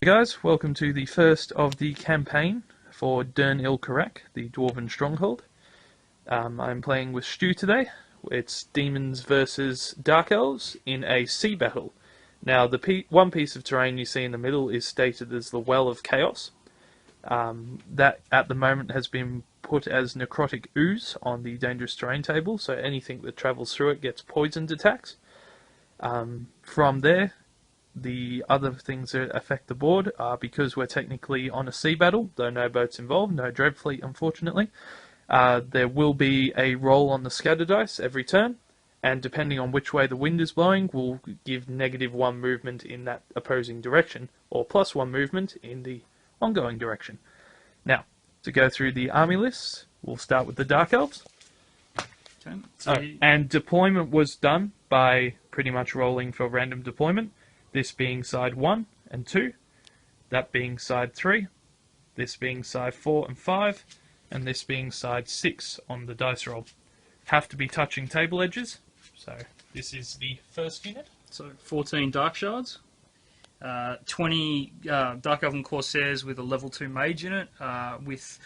Hey guys, welcome to the first of the campaign for Durn-Il Karak, the Dwarven Stronghold. I'm playing with Stu today. It's Demons versus Dark Elves in a sea battle. Now, the one piece of terrain you see in the middle is stated as the Well of Chaos. That, at the moment, has been put as Necrotic Ooze on the Dangerous Terrain table, so anything that travels through it gets poisoned attacks. From there, the other things that affect the board are, because we're technically on a sea battle, though no boats involved, no dread fleet unfortunately, there will be a roll on the scatter dice every turn, and depending on which way the wind is blowing will give -1 movement in that opposing direction, or +1 movement in the ongoing direction. Now, to go through the army lists, we'll start with the Dark Elves. Okay. And deployment was done by pretty much rolling for random deployment. This being side 1 and 2, that being side 3, this being side 4 and 5, and this being side 6 on the dice roll. Have to be touching table edges, so this is the first unit. So 14 Dark Shards, 20 Dark Elven Corsairs with a level 2 mage in it, with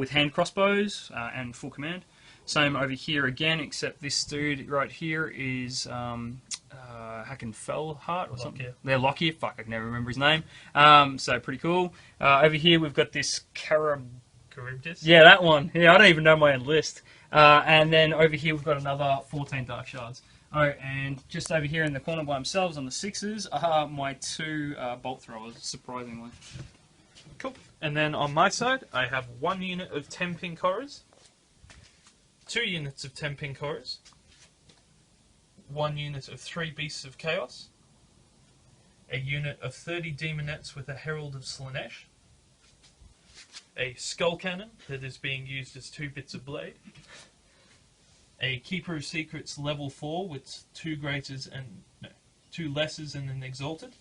hand crossbows and full command. Same over here again, except this dude right here is Hackenfellhart or something. They're Lockyer. Fuck, I can never remember his name. So pretty cool. Over here we've got this Charybdis? Yeah, that one. Yeah, I don't even know my own list. And then over here we've got another 14 Dark Shards. Oh, and just over here in the corner by themselves on the 6s are my 2 bolt throwers, surprisingly. Cool. And then on my side, I have 1 unit of 10 pink horrors, 2 units of 10 pink horrors, 1 unit of 3 beasts of chaos, a unit of 30 demonettes with a herald of Slanesh, a skull cannon that is being used as 2 bits of blade, a keeper of secrets level 4 with 2 greaters and 2 lessers and an exalted,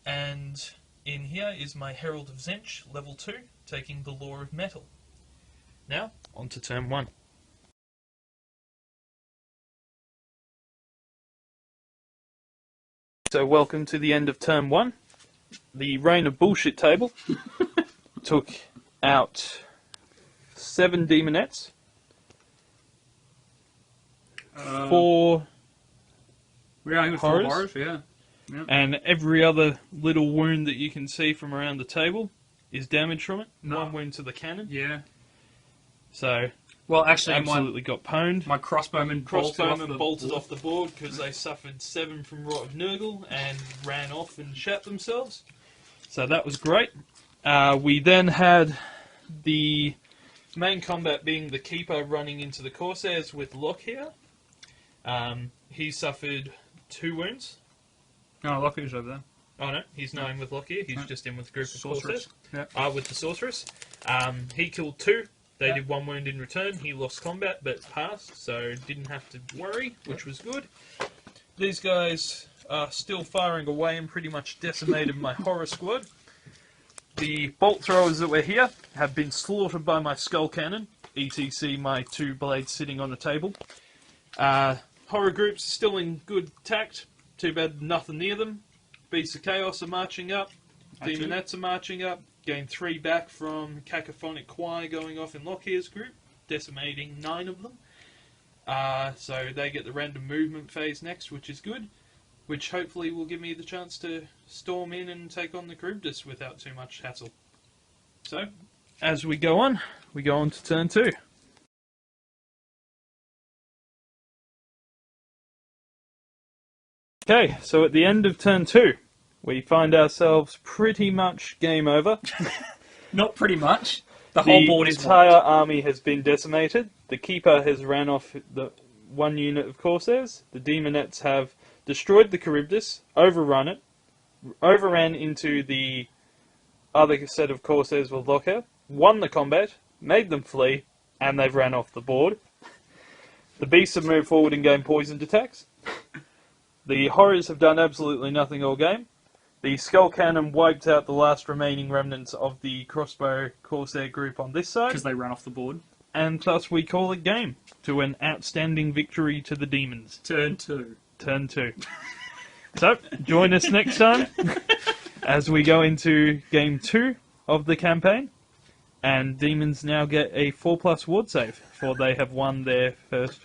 and in here is my herald of Zinch level 2 taking the lore of metal. Now, on to turn 1. So welcome to the end of turn 1. The Reign of Bullshit table took out 7 demonettes, 4 horrors, yeah. And every other little wound that you can see from around the table is damage from it. No. 1 wound to the cannon. Yeah. So, well, actually, absolutely got pwned. My crossbowmen bolted off the board because they suffered 7 from Rot of Nurgle and ran off and shat themselves. So that was great. We then had the main combat being the Keeper running into the Corsairs with Lockyer. He suffered 2 wounds. No, Lockyer's over there. Oh no, he's not in with Lockyer. He's just in with a group of Corsairs. Yeah. With the Sorceress. He killed 2. They did 1 wound in return. He lost combat, but passed, so didn't have to worry, which was good. These guys are still firing away and pretty much decimated my horror squad. The bolt throwers that were here have been slaughtered by my skull cannon, etc. my 2 blades sitting on the table. Horror groups are still in good tact. Too bad nothing near them. Beasts of Chaos are marching up. Demonettes are marching up. Gained 3 back from Cacophonic Choir going off in Lockyer's group, decimating 9 of them. So they get the random movement phase next, which is good. Which hopefully will give me the chance to storm in and take on the Charybdis without too much hassle. So, as we go on to turn 2. Okay, so at the end of turn 2, we find ourselves pretty much game over. Not pretty much. The whole board is The entire army has been decimated. The Keeper has ran off the 1 unit of Corsairs. The Demonettes have destroyed the Charybdis, overrun it, overran into the other set of Corsairs with Lockyer, won the combat, made them flee, and they've ran off the board. The Beasts have moved forward and gained poisoned attacks. The Horrors have done absolutely nothing all game. The Skull Cannon wiped out the last remaining remnants of the Crossbow Corsair group on this side. Because they ran off the board. And thus we call it game, to an outstanding victory to the Demons. Turn 2. Turn 2. So, join us next time. as we go into game 2 of the campaign. And demons now get a 4+ ward save, for they have won their first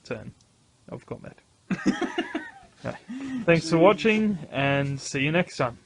turn of combat. Okay. Thanks for watching, and see you next time.